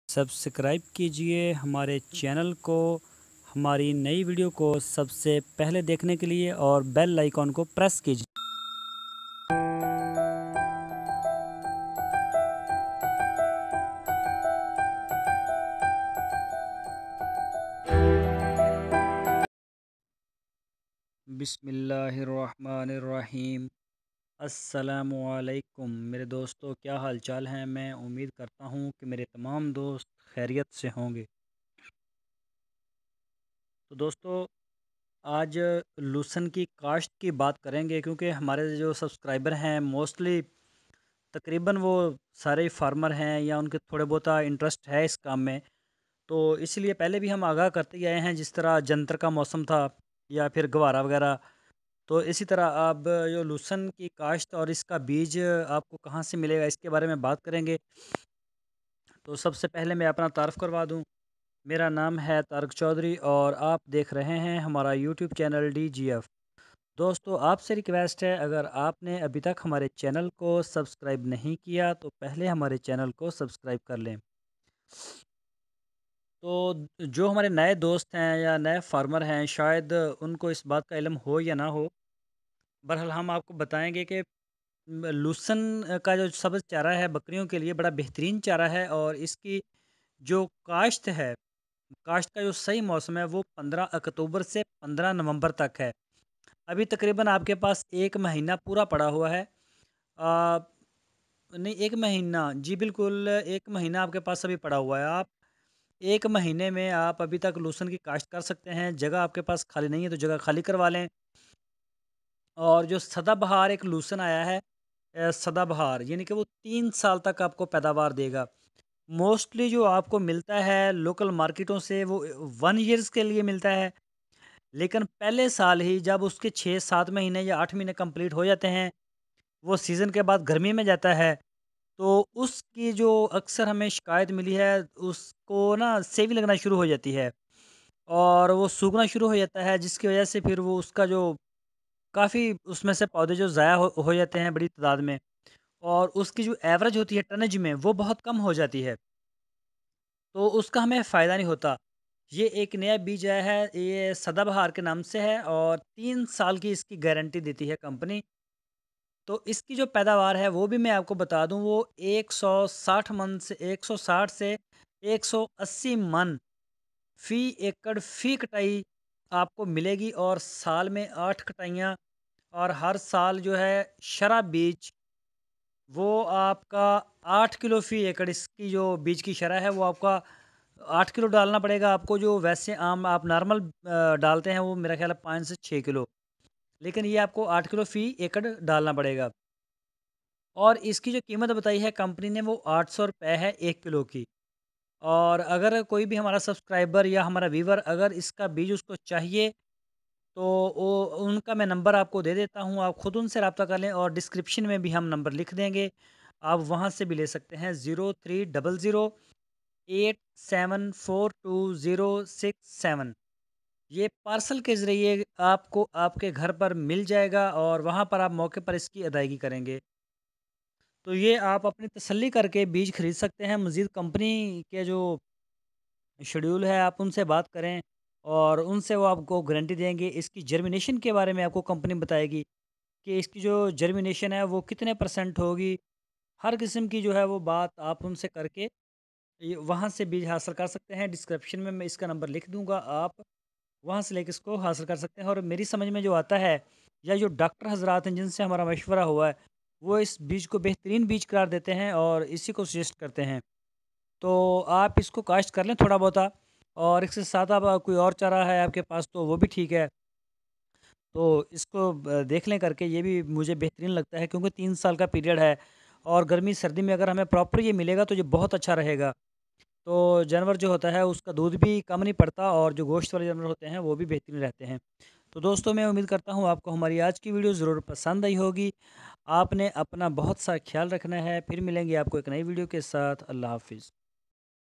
Subscribe कीजिए हमारे channel को, हमारी नई वीडियो को सबसे पहले देखने के लिए और बेल आइकॉन को प्रेस कीजिए। बिस्मिल्लाहिर्रहमानिर्रहीम। अस्सलामुअलैकुम मेरे दोस्तों, क्या हाल चाल हैं। मैं उम्मीद करता हूँ कि मेरे तमाम दोस्त खैरियत से होंगे। तो दोस्तों, आज लहसुन की काश्त की बात करेंगे, क्योंकि हमारे जो सब्सक्राइबर हैं मोस्टली तकरीबन वो सारे फार्मर हैं या उनके थोड़े बहुत इंटरेस्ट है इस काम में। तो इसलिए पहले भी हम आगाह करते ही आए हैं, जिस तरह जंतर का मौसम था या फिर गवारा वगैरह। तो इसी तरह अब जो लहसुन की काश्त और इसका बीज आपको कहाँ से मिलेगा, इसके बारे में बात करेंगे। तो सबसे पहले मैं अपना तारफ़ करवा दूं। मेरा नाम है तारक चौधरी और आप देख रहे हैं हमारा यूट्यूब चैनल DGF। दोस्तों, आपसे रिक्वेस्ट है, अगर आपने अभी तक हमारे चैनल को सब्सक्राइब नहीं किया तो पहले हमारे चैनल को सब्सक्राइब कर लें। तो जो हमारे नए दोस्त हैं या नए फार्मर हैं, शायद उनको इस बात का इल्म हो या ना हो। बहरहाल हम आपको बताएंगे कि लहसुन का जो सब्ज़ चारा है बकरियों के लिए बड़ा बेहतरीन चारा है, और इसकी जो काश्त है, काश्त का जो सही मौसम है वो 15 अक्टूबर से 15 नवंबर तक है। अभी तकरीबन आपके पास एक महीना पूरा पड़ा हुआ है। आ, नहीं, एक महीना, जी बिल्कुल, एक महीना आपके पास अभी पड़ा हुआ है। आप एक महीने में आप अभी तक लहसुन की काश्त कर सकते हैं। जगह आपके पास खाली नहीं है तो जगह खाली करवा लें। और जो सदाबहार एक लहसुन आया है, सदाबहार, यानी कि वो 3 साल तक आपको पैदावार देगा। मोस्टली जो आपको मिलता है लोकल मार्केटों से वो 1 ईयर्स के लिए मिलता है। लेकिन पहले साल ही जब उसके 6-7 महीने या 8 महीने कंप्लीट हो जाते हैं, वो सीज़न के बाद गर्मी में जाता है, तो उसकी जो अक्सर हमें शिकायत मिली है, उसको ना सेवी लगना शुरू हो जाती है और वो सूखना शुरू हो जाता है, जिसकी वजह से फिर वो उसका जो काफ़ी उसमें से पौधे जो ज़ाया हो जाते हैं बड़ी तादाद में, और उसकी जो एवरेज होती है टनज में वो बहुत कम हो जाती है, तो उसका हमें फ़ायदा नहीं होता। ये एक नया बीज आया है, ये सदाबहार के नाम से है और 3 साल की इसकी गारंटी देती है कंपनी। तो इसकी जो पैदावार है वो भी मैं आपको बता दूं, वो 160 मन से 160 से 180 मन फी एकड़ फी कटाई आपको मिलेगी, और साल में 8 कटाइयाँ। और हर साल जो है शरा बीज वो आपका 8 किलो फी एकड़, इसकी जो बीज की शरह है वो आपका 8 किलो डालना पड़ेगा आपको। जो वैसे आम आप नॉर्मल डालते हैं वो मेरा ख्याल है 5 से 6 किलो, लेकिन ये आपको 8 किलो फी एकड़ डालना पड़ेगा। और इसकी जो कीमत बताई है कंपनी ने वो 800 रुपये है 1 किलो की। और अगर कोई भी हमारा सब्सक्राइबर या हमारा व्यूवर अगर इसका बीज उसको चाहिए, तो वो उनका मैं नंबर आपको दे देता हूँ, आप ख़ुद उनसे रब्ता कर लें, और डिस्क्रिप्शन में भी हम नंबर लिख देंगे, आप वहाँ से भी ले सकते हैं। 030087420067। ये पार्सल के ज़रिए आपको आपके घर पर मिल जाएगा और वहाँ पर आप मौके पर इसकी अदायगी करेंगे। तो ये आप अपनी तसल्ली करके बीज खरीद सकते हैं। मज़ीद कंपनी के जो शेड्यूल है आप उनसे बात करें, और उनसे वो आपको गारंटी देंगे। इसकी जर्मिनेशन के बारे में आपको कंपनी बताएगी कि इसकी जो जर्मिनेशन है वो कितने परसेंट होगी। हर किस्म की जो है वो बात आप उनसे करके ये वहाँ से बीज हासिल कर सकते हैं। डिस्क्रिप्शन में मैं इसका नंबर लिख दूँगा, आप वहाँ से लेके इसको हासिल कर सकते हैं। और मेरी समझ में जो आता है, या जो डॉक्टर हज़रात हैं जिनसे हमारा मशवरा हुआ है, वो इस बीज को बेहतरीन बीज करार देते हैं और इसी को सजेस्ट करते हैं। तो आप इसको काश्त कर लें थोड़ा बहुता, और इसके साथ आप कोई और चारा है आपके पास तो वो भी ठीक है। तो इसको देख लें करके, ये भी मुझे बेहतरीन लगता है, क्योंकि 3 साल का पीरियड है, और गर्मी सर्दी में अगर हमें प्रॉपर ये मिलेगा तो ये बहुत अच्छा रहेगा। तो जानवर जो होता है उसका दूध भी कम नहीं पड़ता, और जो गोश्त वाले जानवर होते हैं वो भी बेहतरीन रहते हैं। तो दोस्तों, मैं उम्मीद करता हूँ आपको हमारी आज की वीडियो ज़रूर पसंद आई होगी। आपने अपना बहुत सा ख्याल रखना है। फिर मिलेंगे आपको एक नई वीडियो के साथ। अल्लाह हाफ़िज़।